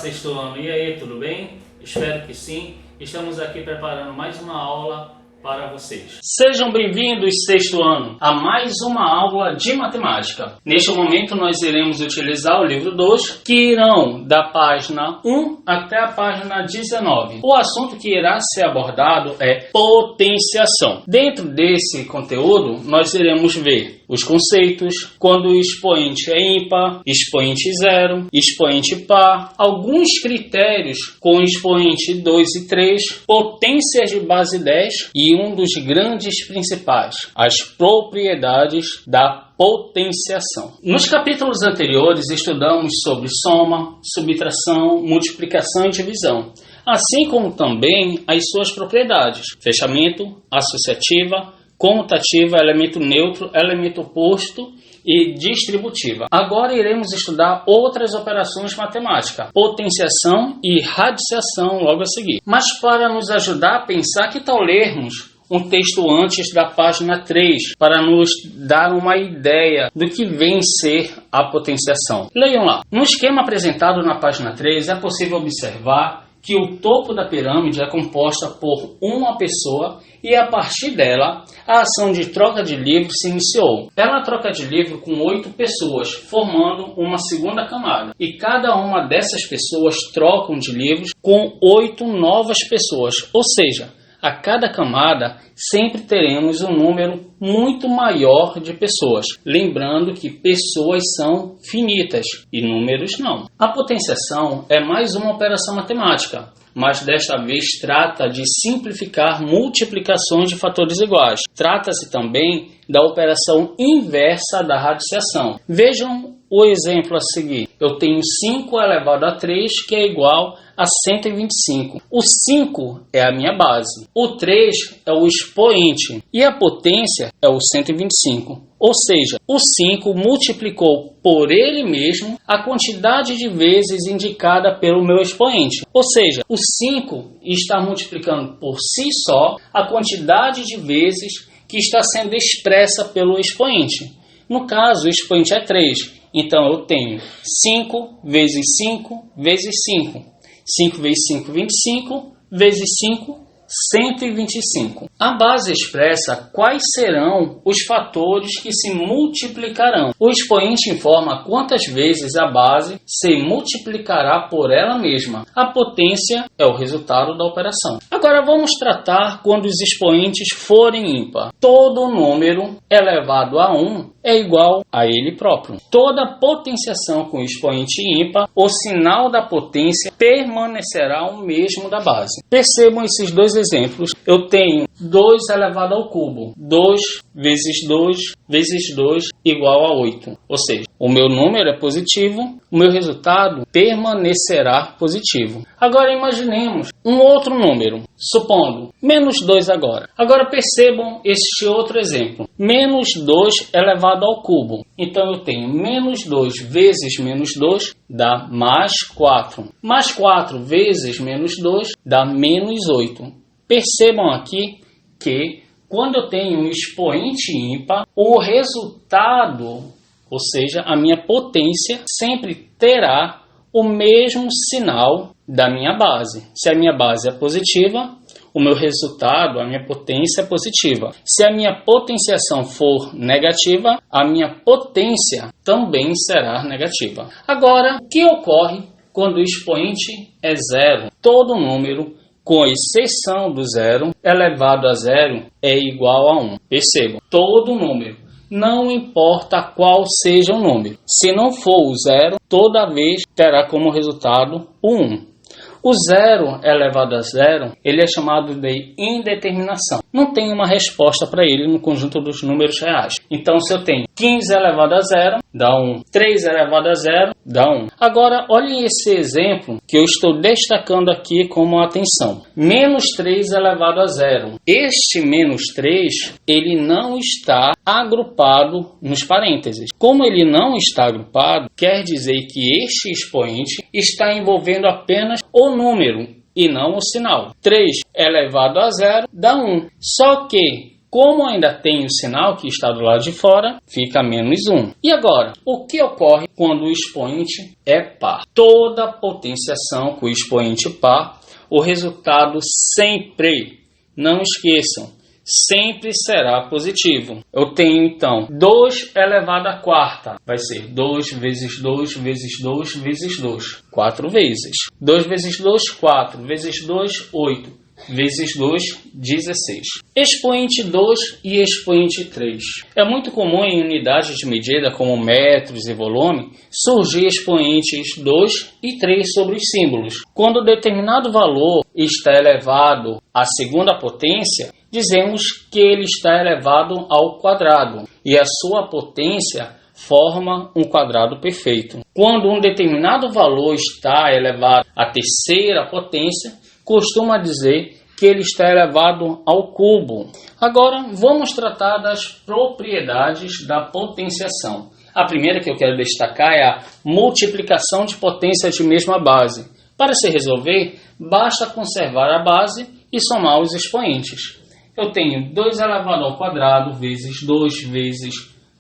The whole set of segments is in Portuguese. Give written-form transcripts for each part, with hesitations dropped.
sexto ano, e aí, tudo bem? Espero que sim. Estamos aqui preparando mais uma aula para vocês. Sejam bem-vindos, sexto ano, a mais uma aula de matemática. Neste momento nós iremos utilizar o livro 2, que irão da página 1 até a página 19. O assunto que irá ser abordado é potenciação. Dentro desse conteúdo, nós iremos ver os conceitos, quando o expoente é ímpar, expoente zero, expoente par, alguns critérios com expoente 2 e 3, potências de base 10 e um dos grandes principais, as propriedades da potenciação. Nos capítulos anteriores estudamos sobre soma, subtração, multiplicação e divisão, assim como também as suas propriedades, fechamento, associativa, comutativa, elemento neutro, elemento oposto e distributiva. Agora iremos estudar outras operações matemáticas, potenciação e radiciação logo a seguir. Mas para nos ajudar a pensar, que tal lermos um texto antes da página 3, para nos dar uma ideia do que vem ser a potenciação. Leiam lá. No esquema apresentado na página 3, é possível observar que o topo da pirâmide é composta por uma pessoa e a partir dela a ação de troca de livro se iniciou. Ela troca de livro com 8 pessoas, formando uma segunda camada. E cada uma dessas pessoas trocam de livros com 8 novas pessoas, ou seja, a cada camada sempre teremos um número muito maior de pessoas. Lembrando que pessoas são finitas e números não. A potenciação é mais uma operação matemática, mas desta vez trata de simplificar multiplicações de fatores iguais. Trata-se também da operação inversa da radiciação. Vejam o exemplo a seguir. Eu tenho 5 elevado a 3, que é igual a 125. O 5 é a minha base. O 3 é o expoente. E a potência é o 125. Ou seja, o 5 multiplicou por ele mesmo a quantidade de vezes indicada pelo meu expoente. Ou seja, o 5 está multiplicando por si só a quantidade de vezes que está sendo expressa pelo expoente. No caso, o expoente é 3. Então, eu tenho 5 vezes 5 vezes 5. 5 vezes 5, 25. Vezes 5, 125. A base expressa quais serão os fatores que se multiplicarão. O expoente informa quantas vezes a base se multiplicará por ela mesma. A potência é o resultado da operação. Agora vamos tratar quando os expoentes forem ímpar. Todo número elevado a 1 é igual a ele próprio. Toda potenciação com expoente ímpar, o sinal da potência permanecerá o mesmo da base. Percebam esses dois exemplos. Eu tenho 2 elevado ao cubo. 2 vezes 2 vezes 2 igual a 8. Ou seja, o meu número é positivo, o meu resultado permanecerá positivo. Agora imaginemos um outro número, supondo menos 2 agora. Agora percebam este outro exemplo. Menos 2 elevado ao cubo. Então eu tenho menos 2 vezes menos 2 dá mais 4. Mais 4 vezes menos 2 dá menos 8. Percebam aqui que quando eu tenho um expoente ímpar, o resultado, ou seja, a minha potência, sempre terá o mesmo sinal da minha base. Se a minha base é positiva, o meu resultado, a minha potência é positiva. Se a minha potenciação for negativa, a minha potência também será negativa. Agora, o que ocorre quando o expoente é zero? Todo número, com exceção do zero, elevado a zero é igual a 1. Percebam, todo número, não importa qual seja o número. Se não for o zero, toda vez terá como resultado o 1. O zero elevado a zero, ele é chamado de indeterminação. Não tem uma resposta para ele no conjunto dos números reais. Então, se eu tenho 15 elevado a zero, dá 1. 3 elevado a zero, dá 1. Agora, olhem esse exemplo que eu estou destacando aqui como atenção. Menos 3 elevado a zero. Este menos 3, ele não está agrupado nos parênteses. Como ele não está agrupado, quer dizer que este expoente está envolvendo apenas o número e não o sinal. 3 elevado a zero dá 1. Só que Como ainda tem o sinal que está do lado de fora, fica menos 1. E agora, o que ocorre quando o expoente é par? Toda potenciação com o expoente par, o resultado sempre, não esqueçam, sempre será positivo. Eu tenho então 2 elevado à quarta. Vai ser 2 vezes 2 vezes 2 vezes 2. 4 vezes. 2 vezes 2, 4. Vezes 2, 8. Vezes 2, 16. Expoente 2 e expoente 3. É muito comum em unidades de medida como metros e volume surgir expoentes 2 e 3 sobre os símbolos. Quando determinado valor está elevado à segunda potência, dizemos que ele está elevado ao quadrado e a sua potência forma um quadrado perfeito. Quando um determinado valor está elevado à terceira potência, costuma dizer que ele está elevado ao cubo. Agora, vamos tratar das propriedades da potenciação. A primeira que eu quero destacar é a multiplicação de potências de mesma base. Para se resolver, basta conservar a base e somar os expoentes. Eu tenho 2 elevado ao quadrado vezes 2 vezes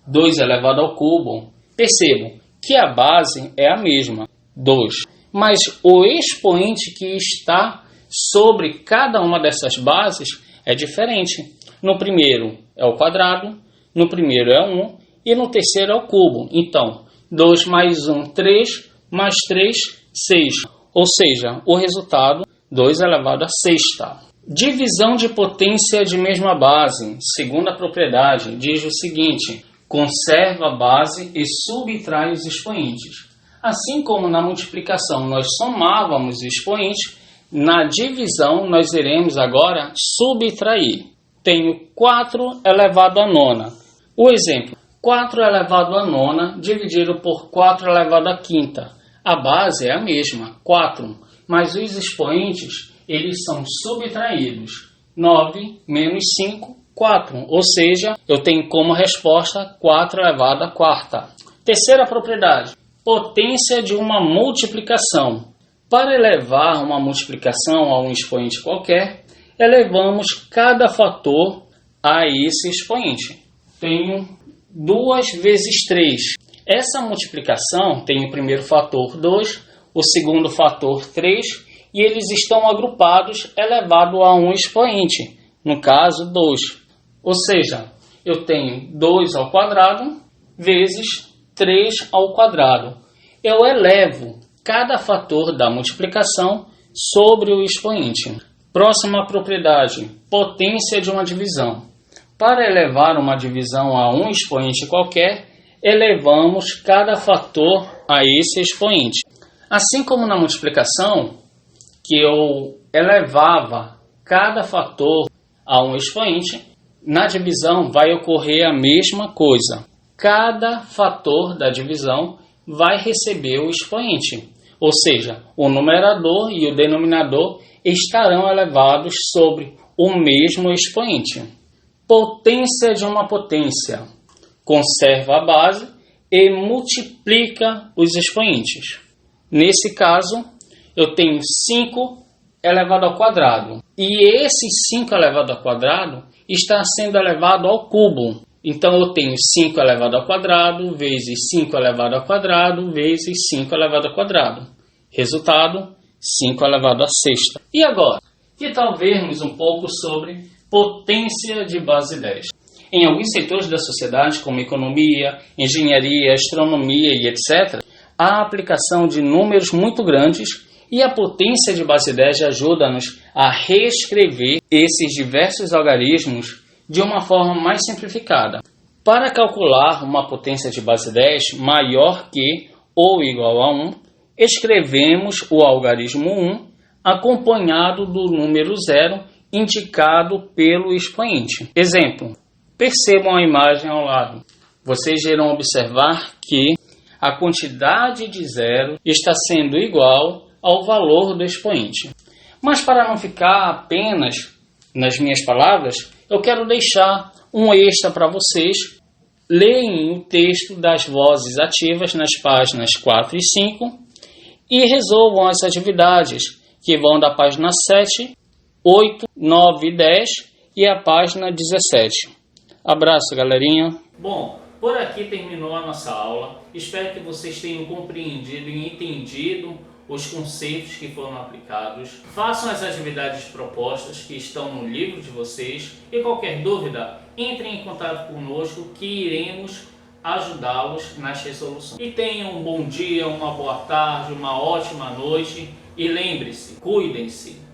2 elevado ao cubo. Percebo que a base é a mesma, 2. Mas o expoente que está sobre cada uma dessas bases é diferente. No primeiro é o quadrado, no primeiro é 1 e no terceiro é o cubo. Então, 2 mais 1, 3, mais 3, 6. Ou seja, o resultado, 2 elevado à sexta. Divisão de potência de mesma base. Segunda propriedade, diz o seguinte: conserva a base e subtrai os expoentes. Assim como na multiplicação nós somávamos os expoentes, na divisão nós iremos agora subtrair. Tenho 4 elevado à nona. O exemplo, 4 elevado à nona dividido por 4 elevado à quinta. A base é a mesma, 4, mas os expoentes eles são subtraídos. 9 menos 5, 4. Ou seja, eu tenho como resposta 4 elevado à quarta. Terceira propriedade, potência de uma multiplicação. Para elevar uma multiplicação a um expoente qualquer, elevamos cada fator a esse expoente. Tenho 2 vezes 3. Essa multiplicação tem o primeiro fator 2, o segundo fator 3, e eles estão agrupados elevado a um expoente, no caso 2. Ou seja, eu tenho 2 ao quadrado vezes 3 ao quadrado. Eu elevo cada fator da multiplicação sobre o expoente. Próxima propriedade, potência de uma divisão. Para elevar uma divisão a um expoente qualquer, elevamos cada fator a esse expoente. Assim como na multiplicação, que eu elevava cada fator a um expoente, na divisão vai ocorrer a mesma coisa. Cada fator da divisão vai receber o expoente. Ou seja, o numerador e o denominador estarão elevados sobre o mesmo expoente. Potência de uma potência. Conserva a base e multiplica os expoentes. Nesse caso, eu tenho 5 elevado ao quadrado. E esse 5 elevado ao quadrado está sendo elevado ao cubo. Então, eu tenho 5 elevado ao quadrado, vezes 5 elevado ao quadrado, vezes 5 elevado ao quadrado. Resultado, 5 elevado à sexta. E agora, que tal vermos um pouco sobre potência de base 10? Em alguns setores da sociedade, como economia, engenharia, astronomia e etc., há a aplicação de números muito grandes e a potência de base 10 ajuda-nos a reescrever esses diversos algarismos de uma forma mais simplificada. Para calcular uma potência de base 10 maior que ou igual a 1, escrevemos o algarismo 1 acompanhado do número 0 indicado pelo expoente. Exemplo, percebam a imagem ao lado. Vocês irão observar que a quantidade de 0 está sendo igual ao valor do expoente. Mas para não ficar apenas nas minhas palavras, eu quero deixar um extra para vocês. Leem o texto das vozes ativas nas páginas 4 e 5 e resolvam as atividades que vão da página 7, 8, 9 e 10 e a página 17. Abraço, galerinha. Bom, por aqui terminou a nossa aula. Espero que vocês tenham compreendido e entendido os conceitos que foram aplicados. Façam as atividades propostas que estão no livro de vocês e qualquer dúvida, entrem em contato conosco que iremos ajudá-los nas resoluções. E tenham um bom dia, uma boa tarde, uma ótima noite e lembre-se, cuidem-se.